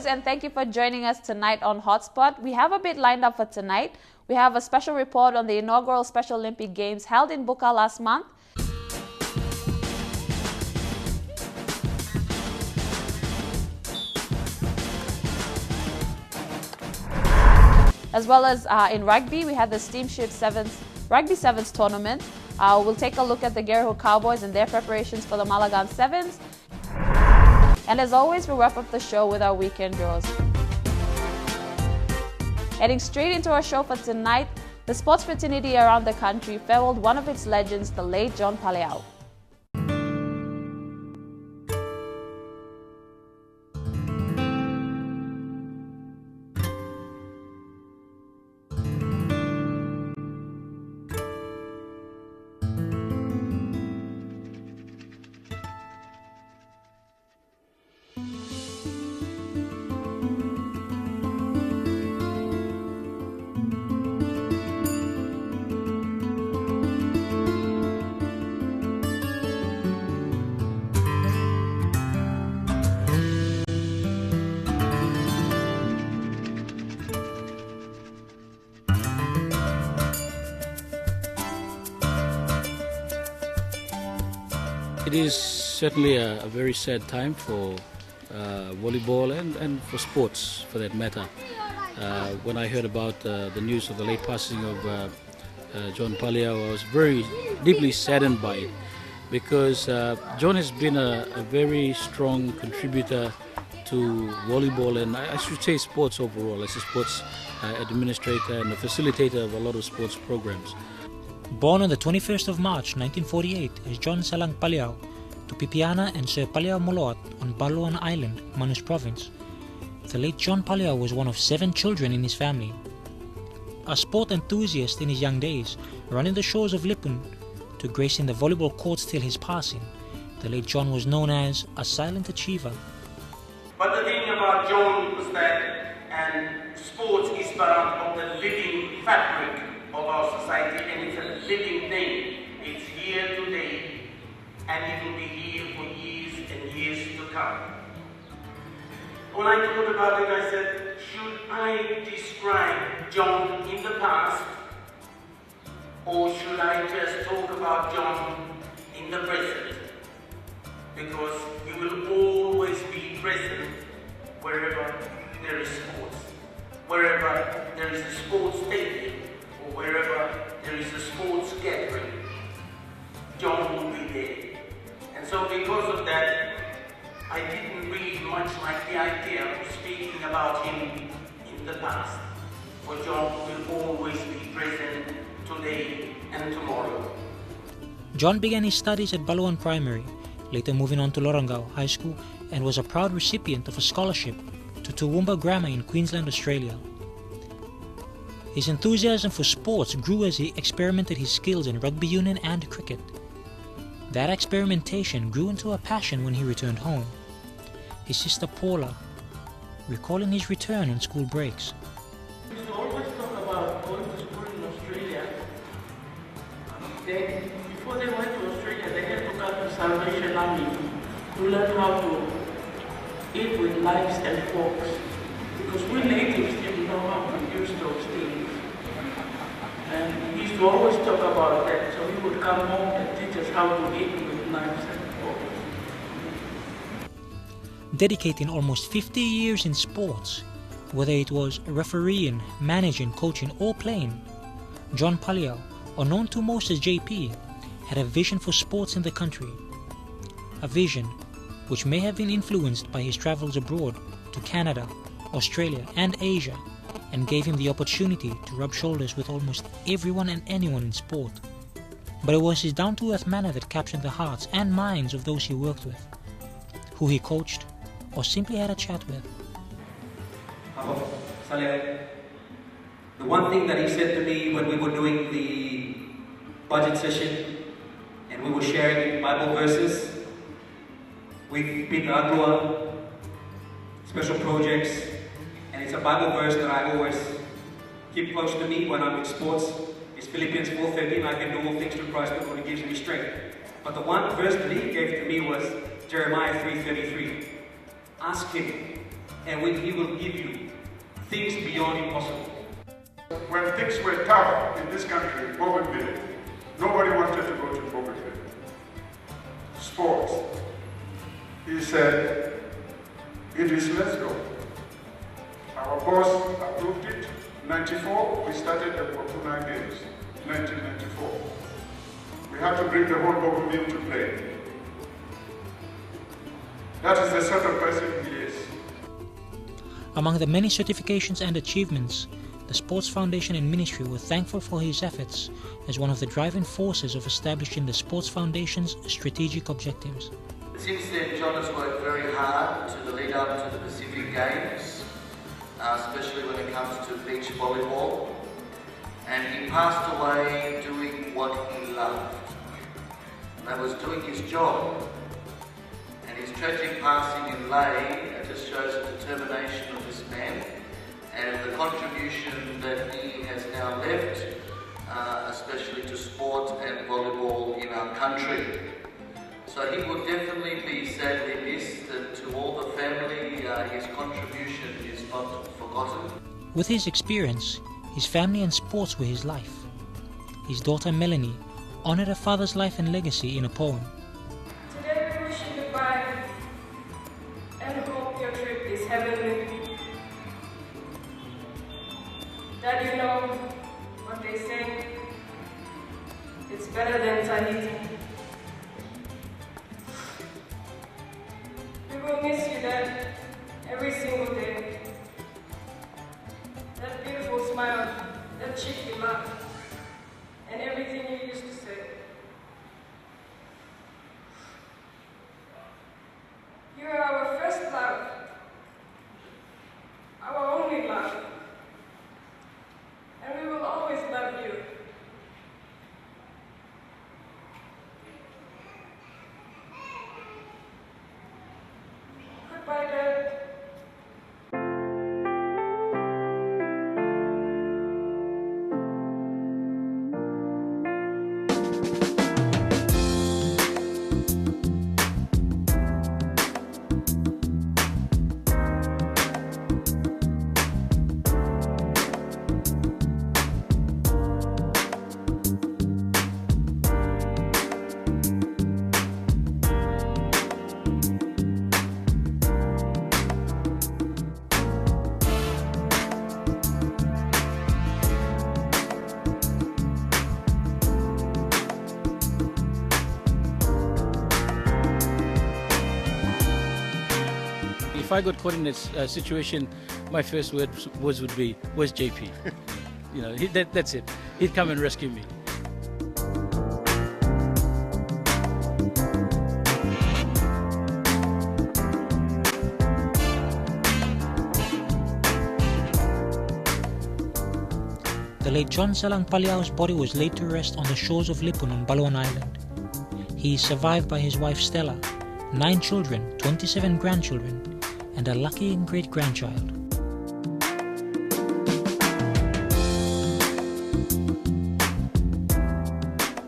and thank you for joining us tonight on Hotspot. We have a bit lined up for tonight. We have a special report on the Inaugural Special Olympic Games held in Buka last month. As well as in rugby, we had the Steamships Rugby Sevens tournament. We'll take a look at the Geriho Cowboys and their preparations for the Malagan Sevens. And as always, we'll wrap up the show with our weekend draws. Heading straight into our show for tonight, the sports fraternity around the country farewelled one of its legends, the late John Paleau. It is certainly a very sad time for volleyball and for sports for that matter. When I heard about the news of the late passing of John Paleau, I was very deeply saddened by it because John has been a very strong contributor to volleyball and I should say sports overall as a sports administrator and a facilitator of a lot of sports programs. Born on the 21st of March 1948 as John Salang Paleau to Pipiana and Sir Paleau Moloat on Baluan Island, Manus Province, the late John Paleau was one of 7 children in his family. A sport enthusiast in his young days, running the shores of Lipun to gracing the volleyball courts till his passing, the late John was known as a silent achiever. But the thing about John was that, and sports is part of the living fabric of our society, and it's a living thing. It's here today, and it will be here for years and years to come. When I thought about it, I said, should I describe John in the past, or should I just talk about John in the present? Because he will always be present wherever there is sports, wherever there is a sports stadium, or wherever there is a sports gathering, John will be there. And so because of that, I didn't really much like the idea of speaking about him in the past. For John will always be present today and tomorrow. John began his studies at Baluan Primary, later moving on to Lorangau High School, and was a proud recipient of a scholarship to Toowoomba Grammar in Queensland, Australia. His enthusiasm for sports grew as he experimented his skills in rugby union and cricket. That experimentation grew into a passion when he returned home. His sister Paula, recalling his return on school breaks. We used to always talk about going to school in Australia. Then, before they went to Australia, they had to come to Salvation Army to learn how to eat with knives and forks. Because we natives didn't know how to use those things. And he used to always talk about that, so he would come home and teach us how to eat with knives and forks. Dedicating almost 50 years in sports, whether it was refereeing, managing, coaching or playing, John Paleau, or known to most as JP, had a vision for sports in the country. A vision which may have been influenced by his travels abroad to Canada, Australia and Asia, and gave him the opportunity to rub shoulders with almost everyone and anyone in sport. But it was his down-to-earth manner that captured the hearts and minds of those he worked with, who he coached or simply had a chat with. The one thing that he said to me when we were doing the budget session and we were sharing Bible verses with Peter Agua, special projects, and it's a Bible verse that I always keep close to me when I'm in sports. It's Philippians 4:13, I can do all things through Christ who gives me strength. But the one verse that he gave to me was Jeremiah 3:33. Ask him and He will give you things beyond impossible. When things were tough in this country, Bougainville, nobody wanted to go to Bougainville. Sports. He said, it is, let's go. Our boss approved it. 94, we started the Buka Games. 1994. We had to bring the whole Bougainville to play. That is the sort of person he is. Among the many certifications and achievements, the Sports Foundation and Ministry were thankful for his efforts as one of the driving forces of establishing the Sports Foundation's strategic objectives. Since then, John has worked very hard to the lead up to the Pacific Games, especially when it comes to beach volleyball, and he passed away doing what he loved. That was doing his job. And his tragic passing in Ley just shows the determination of this man and the contribution that he has now left, especially to sport and volleyball in our country. So he will definitely be sadly missed, and to all the family, his contribution is not forgotten. With his experience, his family and sports were his life. His daughter Melanie honored her father's life and legacy in a poem. Today we wish you goodbye and hope your trip is heavenly. That you know what they say, it's better than Tahiti. We will miss you, Dad, every single day. That beautiful smile, that cheeky laugh, and everything you used to say. You are our first love, our only love, and we will always love you. Goodbye, Dad. If I got caught in this situation, my first words would be, "Where's JP?" You know, that's it. He'd come and rescue me. The late John Salang Paliao's body was laid to rest on the shores of Lipun on Balwan Island. He is survived by his wife Stella, 9 children, 27 grandchildren, and a lucky great-grandchild.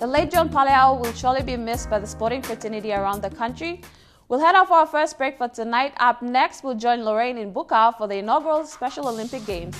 The late John Paliao will surely be missed by the sporting fraternity around the country. We'll head off our first break for tonight. Up next, we'll join Lorraine in Buka for the inaugural Special Olympic Games.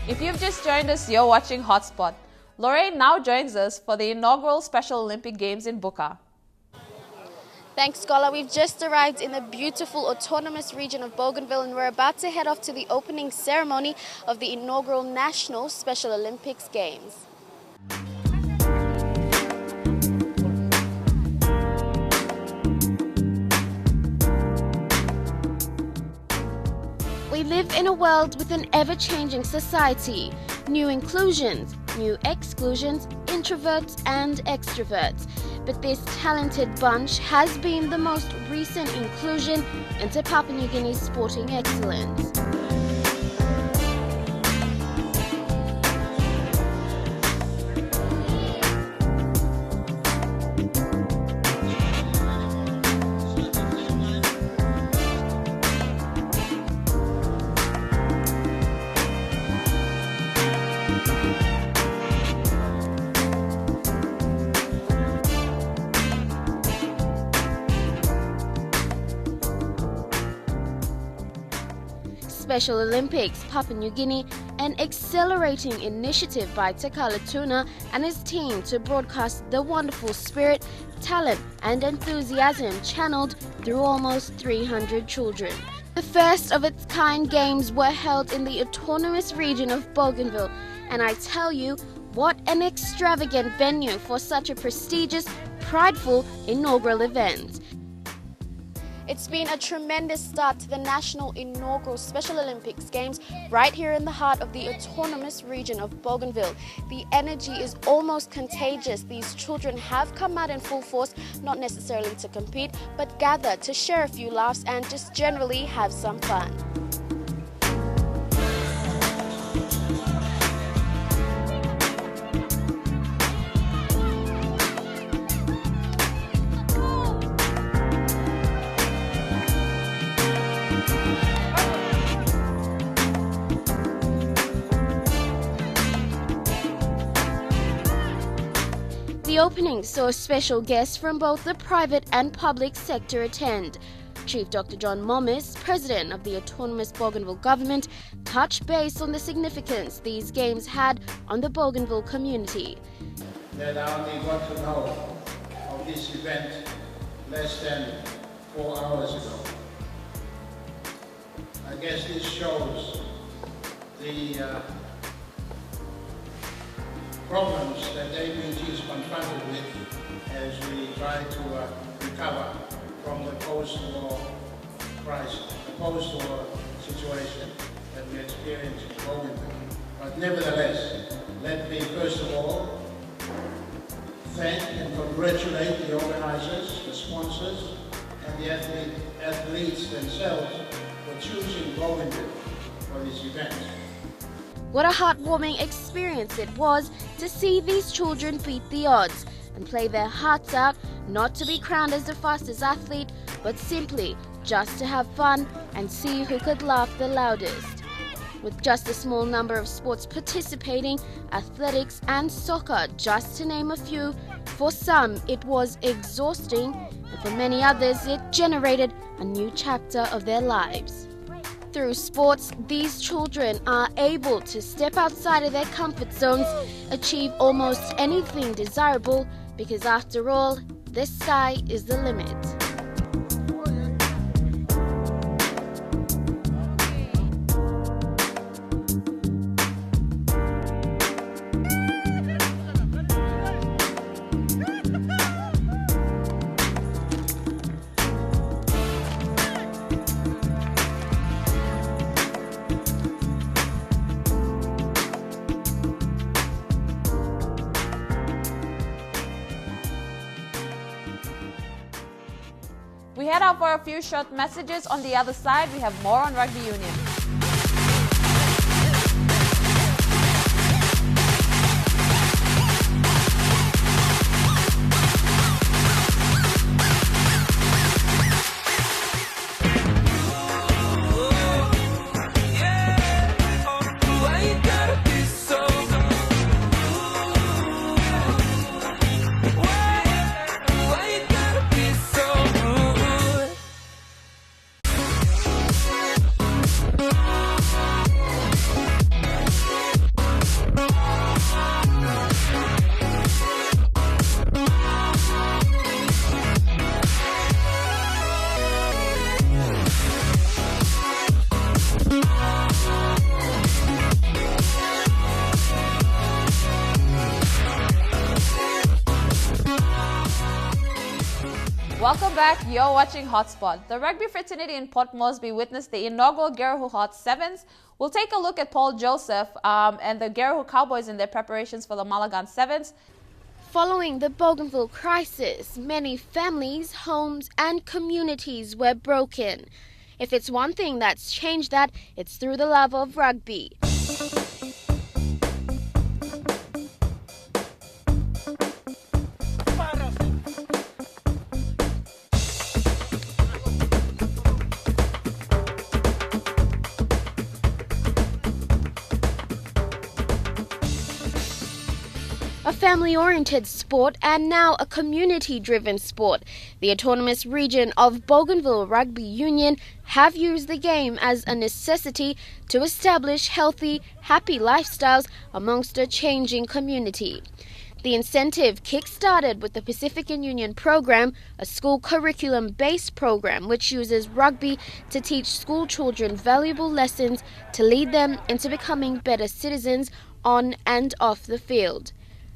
If you've just joined us, you're watching Hotspot. Lorraine now joins us for the inaugural Special Olympic Games in Buka. Thanks, Scholar. We've just arrived in the beautiful autonomous region of Bougainville, and we're about to head off to the opening ceremony of the inaugural National Special Olympics Games. live in a world with an ever-changing society, new inclusions, new exclusions, introverts and extroverts. But this talented bunch has been the most recent inclusion into Papua New Guinea's sporting excellence. Special Olympics Papua New Guinea, an accelerating initiative by Takala Tuna and his team to broadcast the wonderful spirit, talent and enthusiasm channeled through almost 300 children. The first of its kind games were held in the autonomous region of Bougainville, and I tell you, what an extravagant venue for such a prestigious, prideful inaugural event. It's been a tremendous start to the national inaugural Special Olympics Games right here in the heart of the autonomous region of Bougainville. The energy is almost contagious. These children have come out in full force, not necessarily to compete, but gather to share a few laughs and just generally have some fun. The opening saw special guests from both the private and public sector attend. Chief Dr. John Momis, President of the Autonomous Bougainville Government, touched base on the significance these games had on the Bougainville community. That I only got to know of this event less than 4 hours ago. I guess this shows the problems that the ABG is confronted with as we try to recover from the post-war crisis, the post-war situation that we experienced in Bougainville. But nevertheless, let me first of all thank and congratulate the organizers, the sponsors, and the athletes themselves for choosing Bougainville for this event. What a heartwarming experience it was to see these children beat the odds and play their hearts out, not to be crowned as the fastest athlete, but simply just to have fun and see who could laugh the loudest. With just a small number of sports participating, athletics and soccer, just to name a few, for some it was exhausting, and for many others it generated a new chapter of their lives. Through sports, these children are able to step outside of their comfort zones, achieve almost anything desirable, because after all, the sky is the limit. We head out for a few short messages. On the other side, we have more on rugby union. Welcome back, you're watching Hotspot. The rugby fraternity in Port Moresby witnessed the inaugural Garahu Hot Sevens. We'll take a look at Paul Joseph and the Garahu Cowboys in their preparations for the Malagan Sevens. Following the Bougainville crisis, many families, homes and communities were broken. If it's one thing that's changed that, it's through the love of rugby. A family-oriented sport and now a community-driven sport, the autonomous region of Bougainville Rugby Union have used the game as a necessity to establish healthy, happy lifestyles amongst a changing community. The incentive kick-started with the Pacifican Union program, a school curriculum-based program which uses rugby to teach school children valuable lessons to lead them into becoming better citizens on and off the field.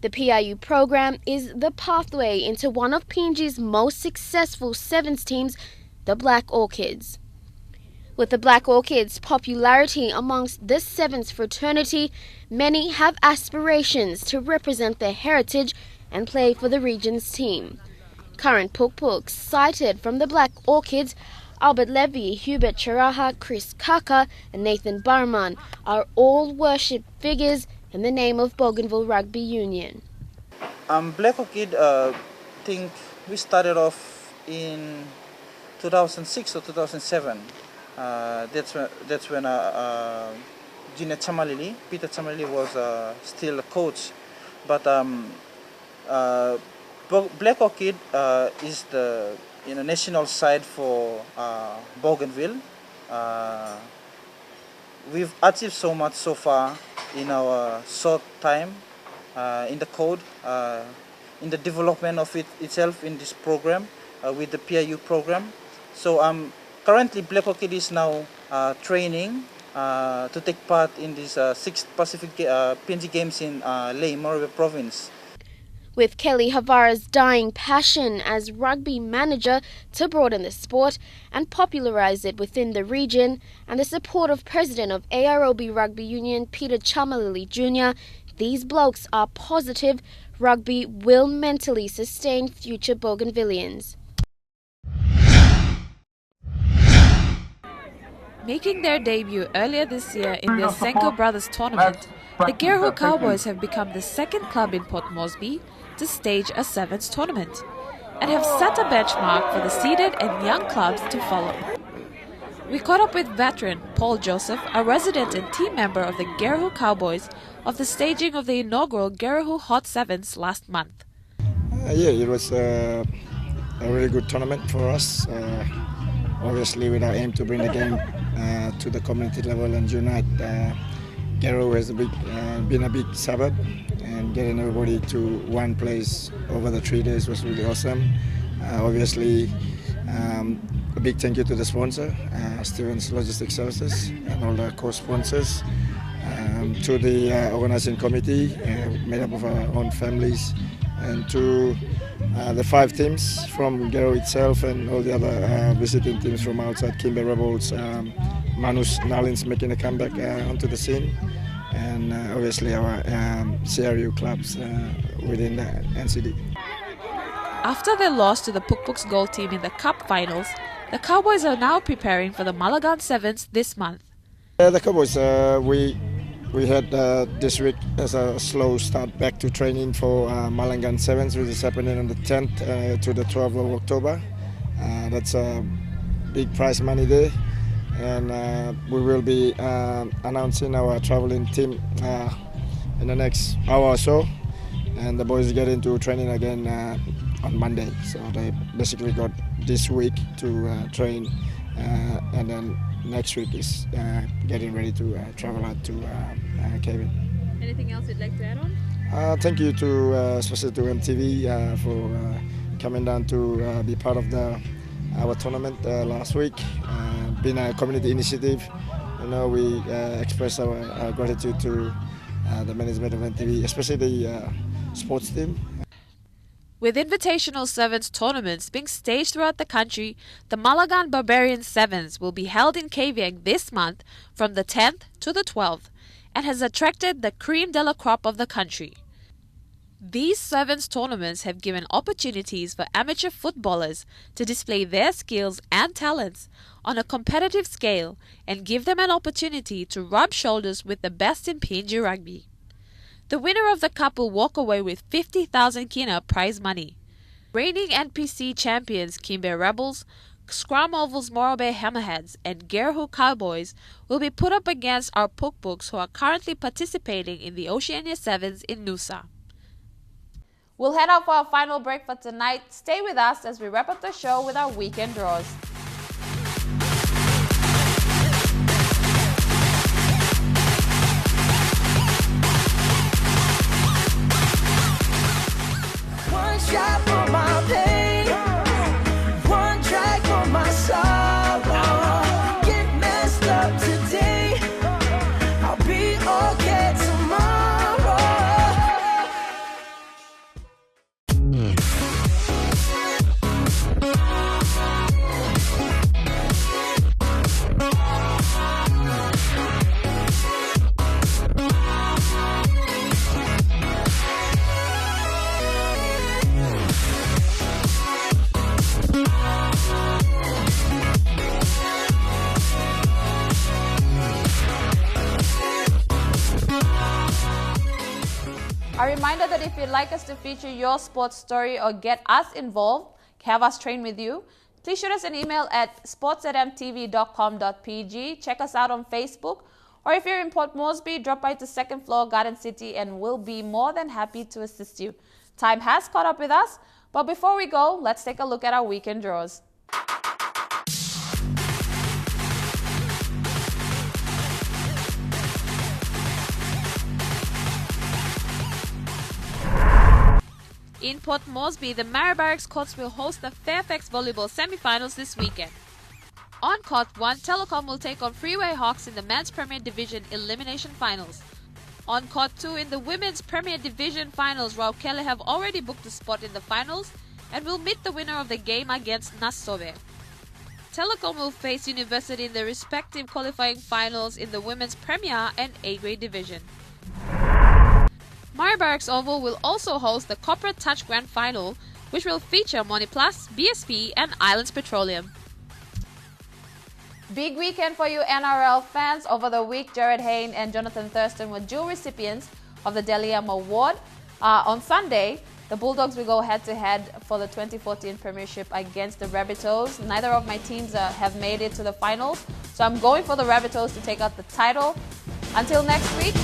The PIU program is the pathway into one of PNG's most successful sevens teams, the Black Orchids. With the Black Orchids' popularity amongst this sevens fraternity, many have aspirations to represent their heritage and play for the region's team. Current Pukpuks cited from the Black Orchids, Albert Levy, Hubert Charaha, Chris Kaka and Nathan Barman are all worship figures in the name of Bougainville Rugby Union. Black Orchid, think we started off in 2006 or 2007. That's when Gina Chamalili, Peter Chamalili was still a coach. But Black Orchid is the national side for Bougainville. We've achieved so much so far in our short time in the code, in the development of it itself in this program with the PIU program. So currently Black Orchid is now training to take part in this 6th Pacific PNG Games in Lae, Morobe province. With Kelly Havara's dying passion as rugby manager to broaden the sport and popularize it within the region, and the support of President of AROB Rugby Union Peter Chamalili Jr., these blokes are positive rugby will mentally sustain future Bougainvillians. Making their debut earlier this year in the Senko Brothers tournament, the Garahu Cowboys have become the second club in Port Moresby to stage a sevens tournament and have set a benchmark for the seeded and young clubs to follow. We caught up with veteran Paul Joseph, a resident and team member of the Garahu Cowboys, of the staging of the inaugural Garahu Hot Sevens last month. Yeah, it was a really good tournament for us. Obviously, with our aim to bring the game to the community level and unite. Garahu has been a big suburb, and getting everybody to one place over the 3 days was really awesome. Obviously, a big thank you to the sponsor, Stevens Logistics Services, and all the co-sponsors, to the organizing committee made up of our own families, and to the 5 teams from Garahu itself and all the other visiting teams from outside, Kimber Rebels, Manus Nalins making a comeback onto the scene, and obviously our CRU clubs within the NCD. After their loss to the Pukpuk's gold team in the Cup finals, the Cowboys are now preparing for the Malagan Sevens this month. The Cowboys, we had this week as a slow start back to training for Malagan Sevens, which is happening on the 10th to the 12th of October. That's a big prize money day, and we will be announcing our traveling team in the next hour or so, and the boys get into training again on Monday. So they basically got this week to train, and then next week is getting ready to travel out to Kevin. Anything else you'd like to add on? Thank you to especially to EMTV for coming down to be part of our tournament last week. Been a community initiative. We express our gratitude to the management of EMTV, especially the sports team. With invitational sevens tournaments being staged throughout the country, the Malagan Barbarian Sevens will be held in Kavieng this month from the 10th to the 12th and has attracted the cream de la crop of the country. These sevens tournaments have given opportunities for amateur footballers to display their skills and talents on a competitive scale and give them an opportunity to rub shoulders with the best in PNG rugby. The winner of the cup will walk away with 50,000 kina prize money. Reigning NPC champions Kimbe Rebels, Scrum Ovals Morobe Hammerheads and Gerhu Cowboys will be put up against our Pukpuks who are currently participating in the Oceania Sevens in Nusa. We'll head out for our final break for tonight. Stay with us as we wrap up the show with our weekend draws. One shot for my pain, one drag for my sorrow. Get messed up today, I'll be okay tomorrow. A reminder that if you'd like us to feature your sports story or get us involved, have us train with you, please shoot us an email at sports@emtv.com.pg. Check us out on Facebook. Or if you're in Port Moresby, drop by to 2nd floor Garden City and we'll be more than happy to assist you. Time has caught up with us, but before we go, let's take a look at our weekend draws. In Port Moresby, the Maribyrnong Courts will host the Fairfax Volleyball semi-finals this weekend. On Court 1, Telecom will take on Freeway Hawks in the Men's Premier Division Elimination Finals. On Court 2, in the Women's Premier Division Finals, Raukele have already booked a spot in the finals and will meet the winner of the game against Nassove. Telecom will face University in the respective qualifying finals in the Women's Premier and A-grade division. Maribyrnong Oval will also host the Corporate Touch Grand Final, which will feature Moniplus, BSP and Islands Petroleum. Big weekend for you NRL fans. Over the week, Jared Hayne and Jonathan Thurston were dual recipients of the Delium Award. On Sunday, the Bulldogs will go head-to-head for the 2014 Premiership against the Rabbitohs. Neither of my teams have made it to the finals, so I'm going for the Rabbitohs to take out the title. Until next week,